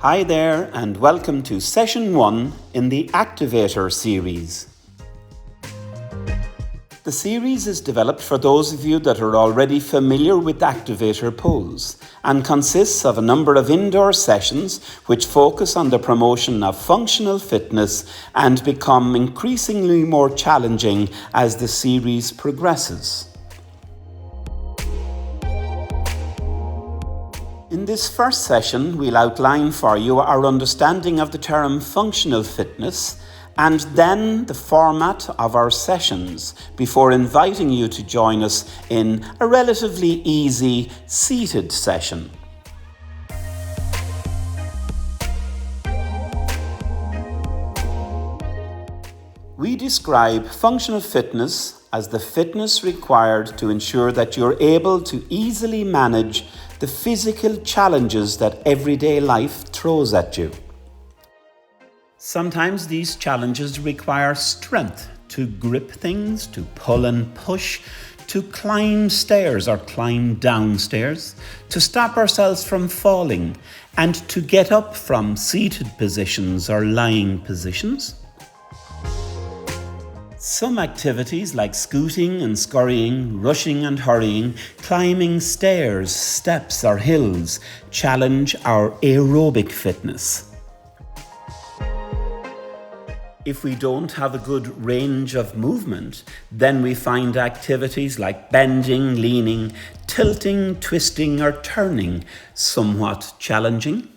Hi there and welcome to Session 1 in the Activator series. The series is developed for those of you that are already familiar with Activator pose and consists of a number of indoor sessions which focus on the promotion of functional fitness and become increasingly more challenging as the series progresses. In this first session, we'll outline for you our understanding of the term functional fitness and then the format of our sessions before inviting you to join us in a relatively easy seated session. We describe functional fitness as the fitness required to ensure that you're able to easily manage the physical challenges that everyday life throws at you. Sometimes these challenges require strength to grip things, to pull and push, to climb stairs or climb downstairs, to stop ourselves from falling, and to get up from seated positions or lying positions. Some activities like scooting and scurrying, rushing and hurrying, climbing stairs, steps or hills challenge our aerobic fitness. If we don't have a good range of movement, then we find activities like bending, leaning, tilting, twisting or turning somewhat challenging.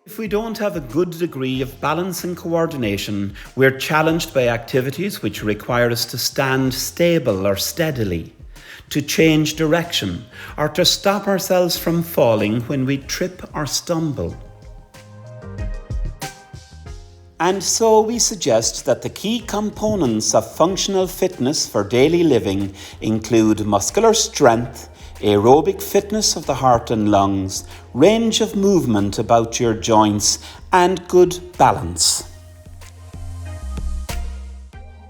If we don't have a good degree of balance and coordination, we're challenged by activities which require us to stand stable or steadily, to change direction, or to stop ourselves from falling when we trip or stumble. And so we suggest that the key components of functional fitness for daily living include muscular strength, aerobic fitness of the heart and lungs, range of movement about your joints, and good balance.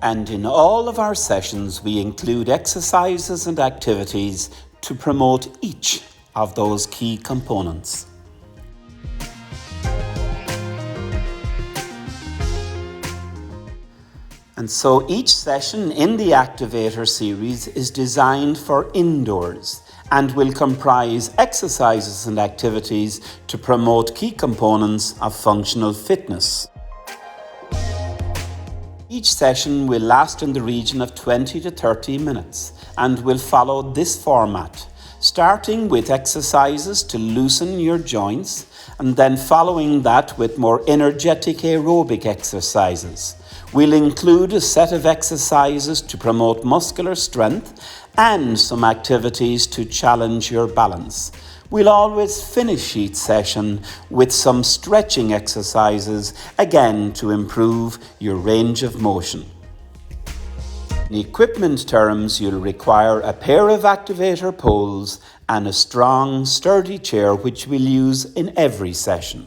And in all of our sessions, we include exercises and activities to promote each of those key components. And so each session in the Activator series is designed for indoors and will comprise exercises and activities to promote key components of functional fitness. Each session will last in the region of 20 to 30 minutes and will follow this format, starting with exercises to loosen your joints and then following that with more energetic aerobic exercises. We'll include a set of exercises to promote muscular strength and some activities to challenge your balance. We'll always finish each session with some stretching exercises, again to improve your range of motion. In equipment terms, you'll require a pair of Activator poles and a strong, sturdy chair which we'll use in every session.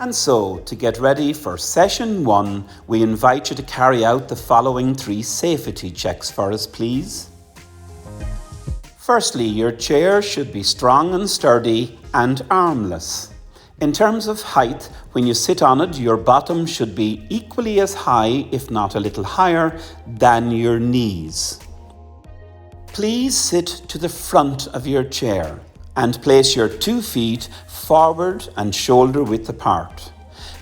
And so, to get ready for Session 1, we invite you to carry out the following 3 safety checks for us, please. Firstly, your chair should be strong and sturdy and armless. In terms of height, when you sit on it, your bottom should be equally as high, if not a little higher, than your knees. Please sit to the front of your chair and place your 2 feet forward and shoulder width apart.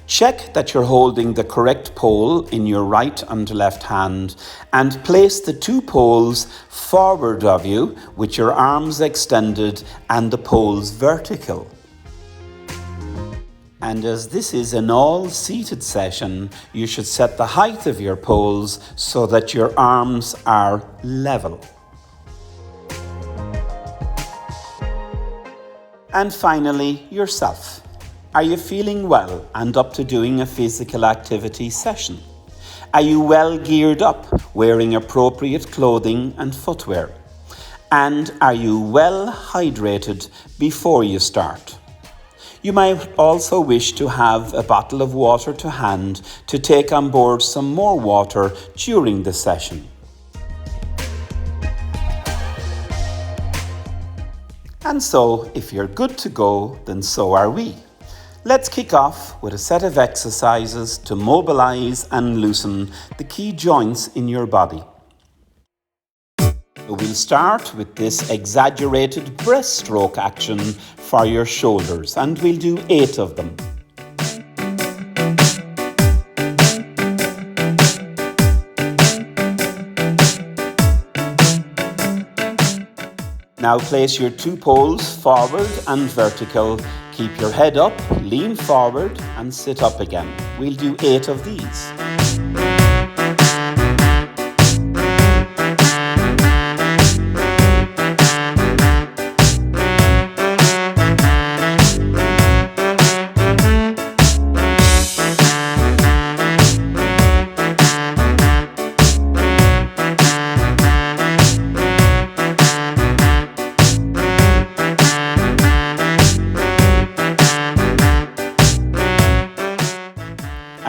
Check that you're holding the correct pole in your right and left hand and place the 2 poles forward of you with your arms extended and the poles vertical. And as this is an all-seated session, you should set the height of your poles so that your arms are level. And finally, yourself. Are you feeling well and up to doing a physical activity session? Are you well geared up, wearing appropriate clothing and footwear? And are you well hydrated before you start? You might also wish to have a bottle of water to hand to take on board some more water during the session. And so, if you're good to go, then so are we. Let's kick off with a set of exercises to mobilize and loosen the key joints in your body. We'll start with this exaggerated breaststroke action for your shoulders, and we'll do 8 of them. Now place your 2 poles forward and vertical. Keep your head up, lean forward and sit up again. We'll do 8 of these.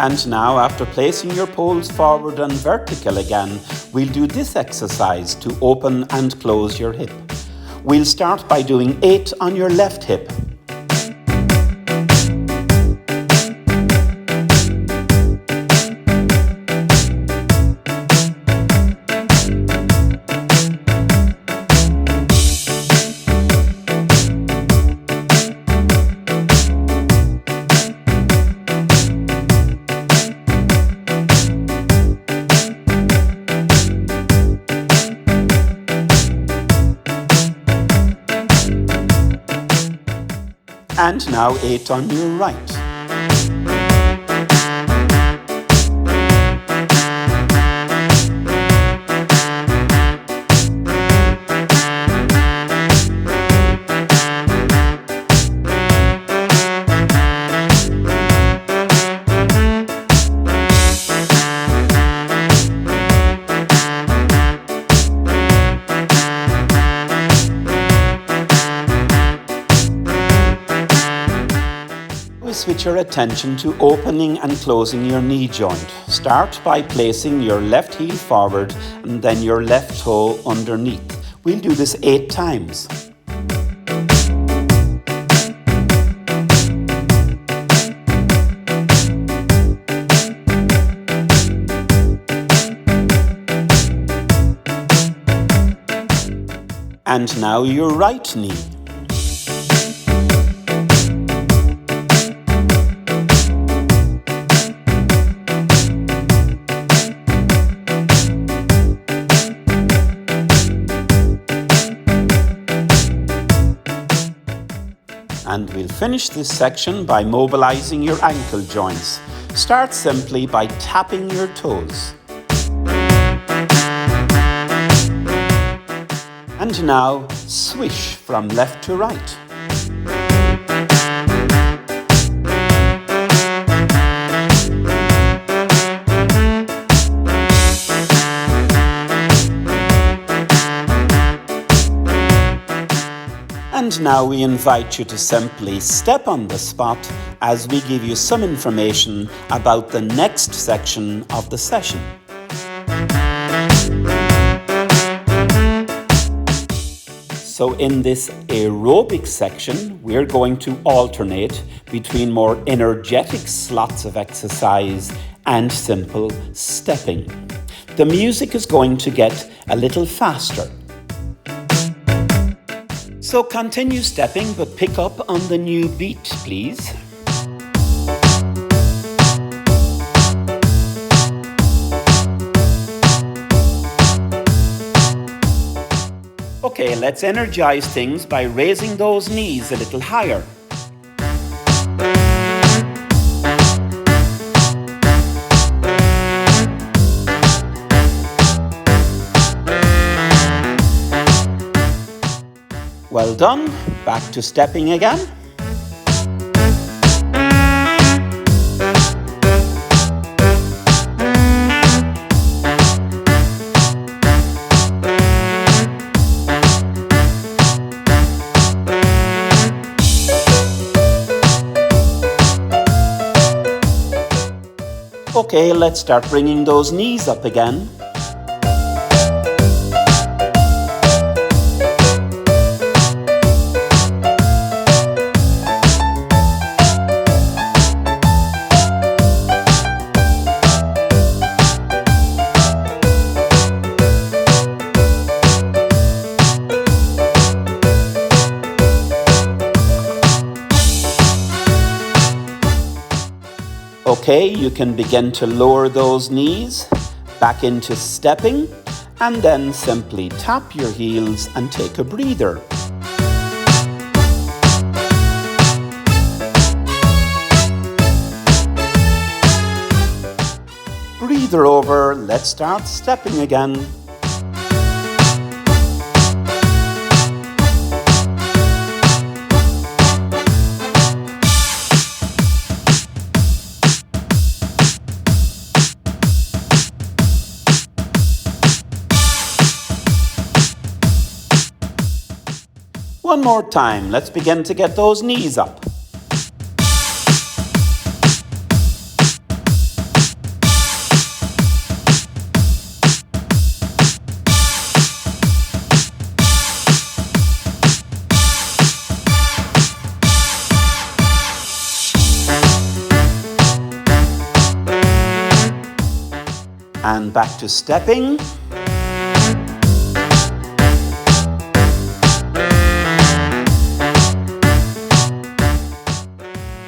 And now, after placing your poles forward and vertical again, we'll do this exercise to open and close your hip. We'll start by doing 8 on your left hip. And now 8 on your right. Switch your attention to opening and closing your knee joint. Start by placing your left heel forward and then your left toe underneath. We'll do this 8 times. And now your right knee. And we'll finish this section by mobilizing your ankle joints. Start simply by tapping your toes. And now swish from left to right. And now we invite you to simply step on the spot as we give you some information about the next section of the session. So in this aerobic section, we're going to alternate between more energetic slots of exercise and simple stepping. The music is going to get a little faster. So continue stepping, but pick up on the new beat, please. Okay, let's energize things by raising those knees a little higher. Well done. Back to stepping again. Okay, let's start bringing those knees up again. Okay, you can begin to lower those knees back into stepping, and then simply tap your heels and take a breather. Breather over, let's start stepping again. One more time, let's begin to get those knees up. And back to stepping.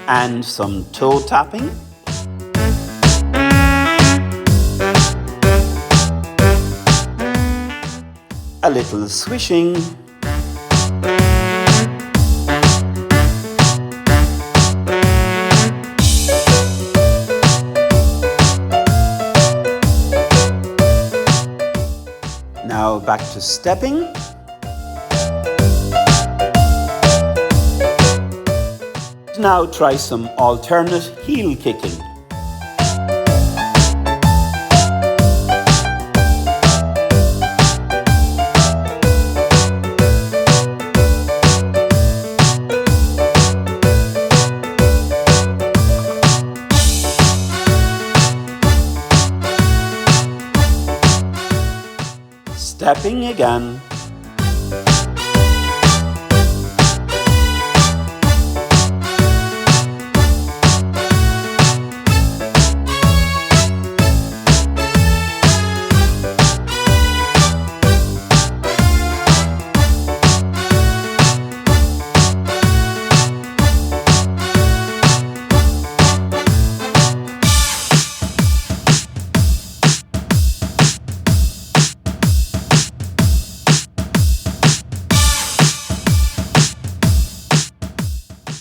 And some toe tapping. A little swishing. Now back to stepping. Now try some alternate heel kicking. Stepping again.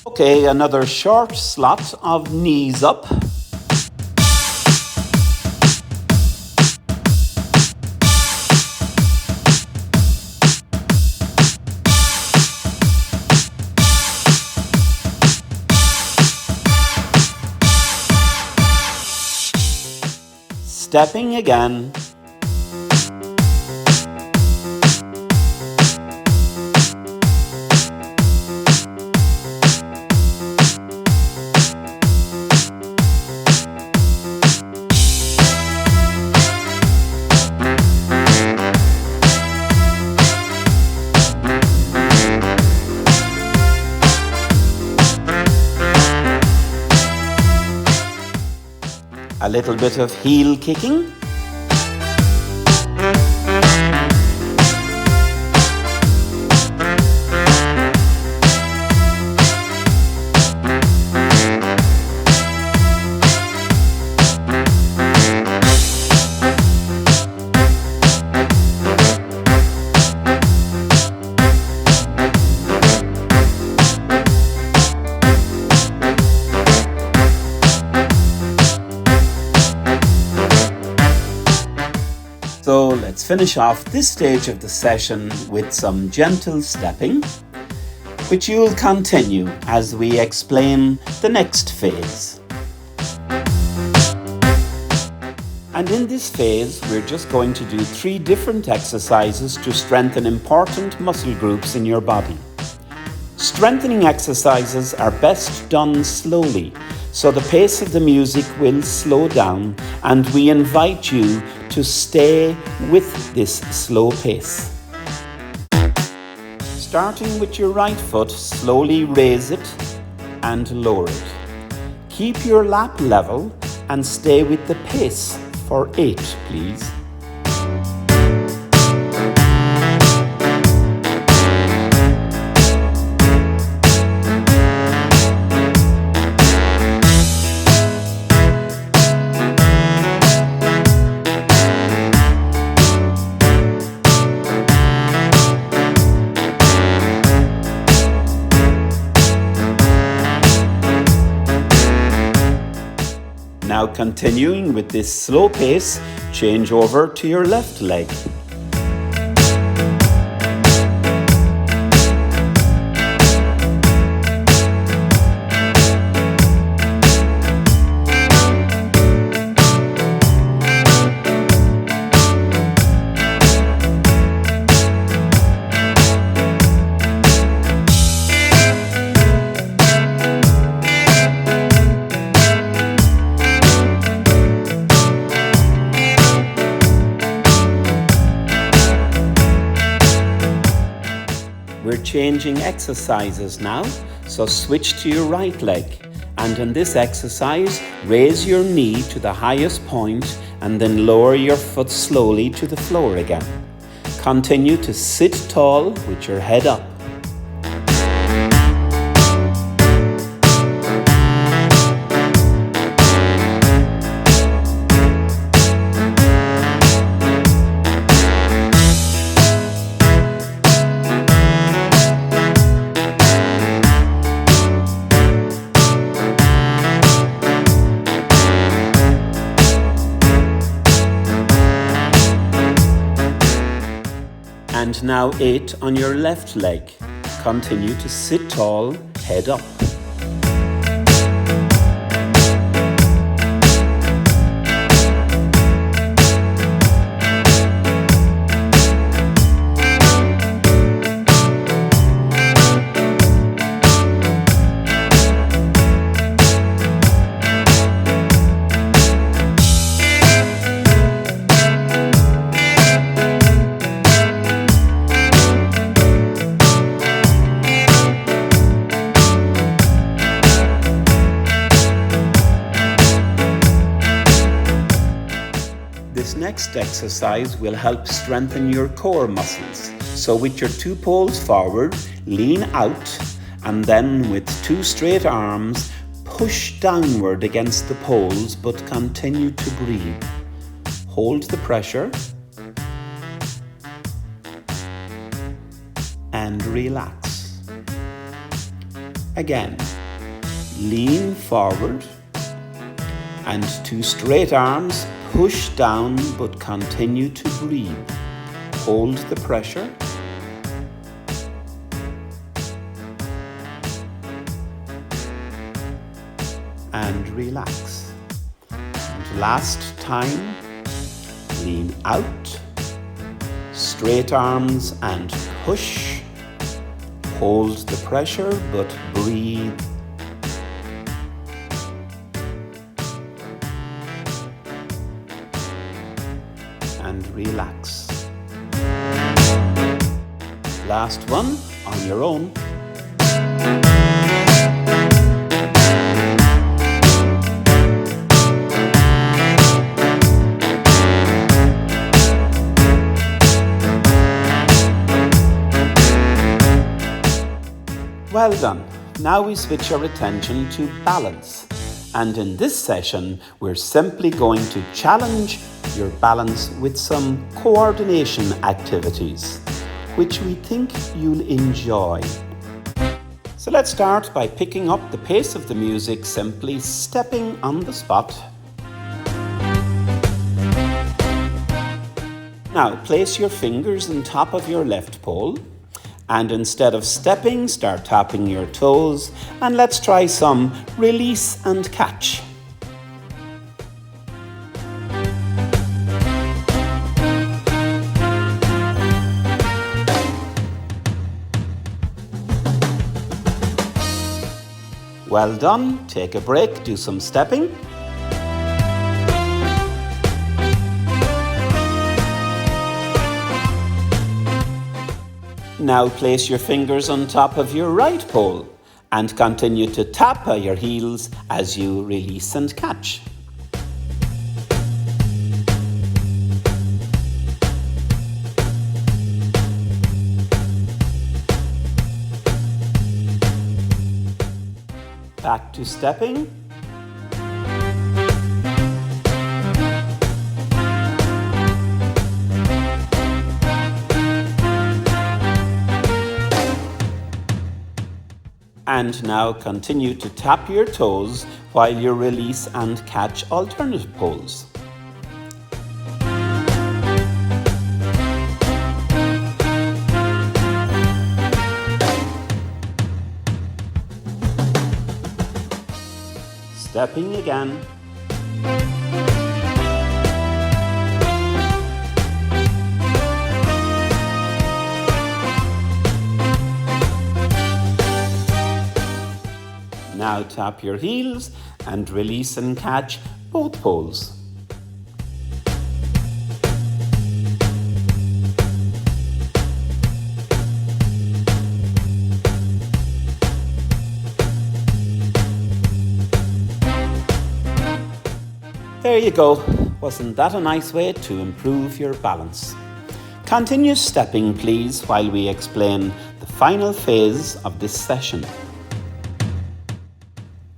Okay, another short slot of knees up. Stepping again. A little bit of heel kicking. So let's finish off this stage of the session with some gentle stepping, which you'll continue as we explain the next phase. And in this phase, we're just going to do 3 different exercises to strengthen important muscle groups in your body. Strengthening exercises are best done slowly, so the pace of the music will slow down, and we invite you to stay with this slow pace. Starting with your right foot, slowly raise it and lower it. Keep your lap level and stay with the pace for 8, please. continuing with this slow pace, change over to your left leg. We're changing exercises now, so switch to your right leg. And in this exercise, raise your knee to the highest point and then lower your foot slowly to the floor again. Continue to sit tall with your head up. And now 8 on your left leg. Continue to sit tall, head up. This next exercise will help strengthen your core muscles. So with your 2 poles forward, lean out, and then with 2 straight arms, push downward against the poles but continue to breathe. Hold the pressure and relax. Again, lean forward and 2 straight arms, push down but continue to breathe. Hold the pressure and relax. And last time, lean out, straight arms and push. Hold the pressure but breathe. And relax. Last one on your own. Well done. Now we switch our attention to balance. And in this session, we're simply going to challenge your balance with some coordination activities, which we think you'll enjoy. So let's start by picking up the pace of the music, simply stepping on the spot. Now place your fingers on top of your left pole, and instead of stepping, start tapping your toes, and let's try some release and catch. Well done. Take a break, do some stepping. Now place your fingers on top of your right pole and continue to tap your heels as you release and catch. Back to stepping. And now continue to tap your toes while you release and catch alternate pulls. Stepping again. Now tap your heels and release and catch both poles. There you go. Wasn't that a nice way to improve your balance? Continue stepping, please, while we explain the final phase of this session.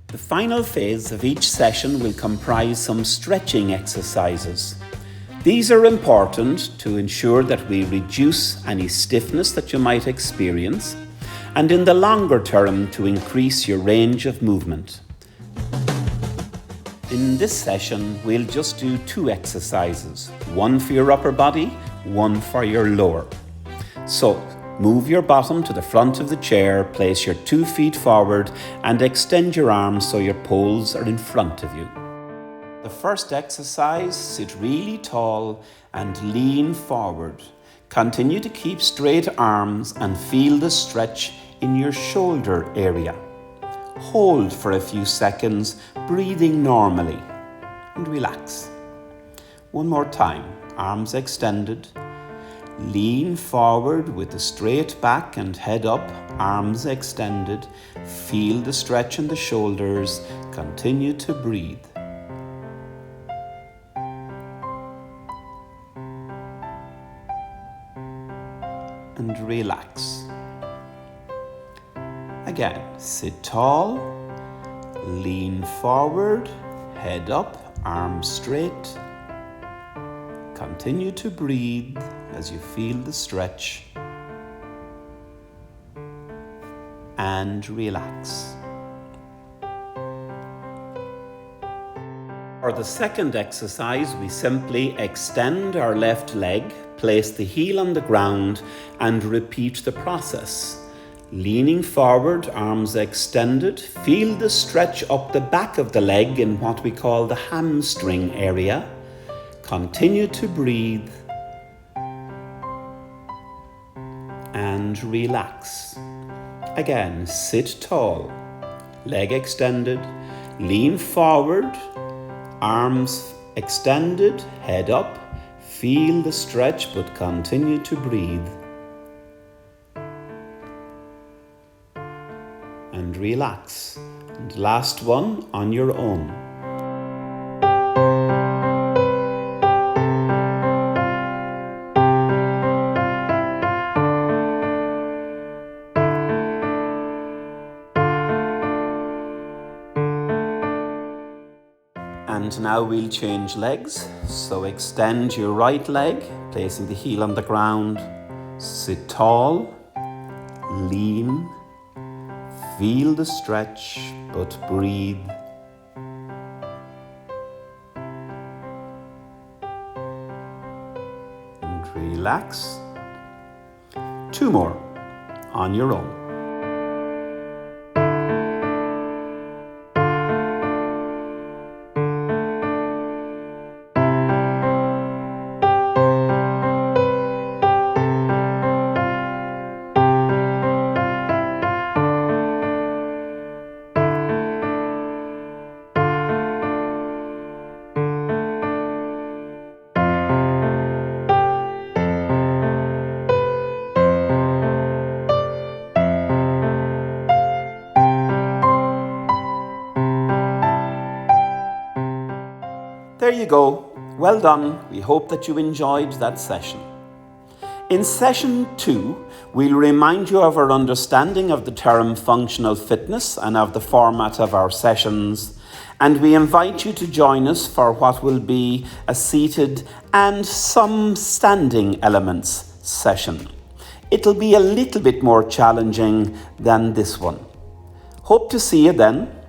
The final phase of each session will comprise some stretching exercises. These are important to ensure that we reduce any stiffness that you might experience, and in the longer term to increase your range of movement. In this session, we'll just do 2 exercises, one for your upper body, one for your lower. So, move your bottom to the front of the chair, place your 2 feet forward and extend your arms so your poles are in front of you. The first exercise, sit really tall and lean forward. Continue to keep straight arms and feel the stretch in your shoulder area. Hold for a few seconds, breathing normally, and relax. One more time, arms extended. Lean forward with a straight back and head up, arms extended. Feel the stretch in the shoulders. Continue to breathe. And relax. Again, sit tall, lean forward, head up, arms straight. Continue to breathe as you feel the stretch. And relax. For the second exercise, we simply extend our left leg, place the heel on the ground, and repeat the process. Leaning forward, arms extended, feel the stretch up the back of the leg in what we call the hamstring area. Continue to breathe and relax. Again, sit tall, leg extended, lean forward, arms extended, head up, feel the stretch but continue to breathe. And relax. And last one on your own. And now we'll change legs. So extend your right leg, placing the heel on the ground. Sit tall, lean. Feel the stretch, but breathe. And relax. 2 more on your own. There you go. Well done. We hope that you enjoyed that session. In session 2, we'll remind you of our understanding of the term functional fitness and of the format of our sessions, and we invite you to join us for what will be a seated and some standing elements session. It'll be a little bit more challenging than this one. Hope to see you then.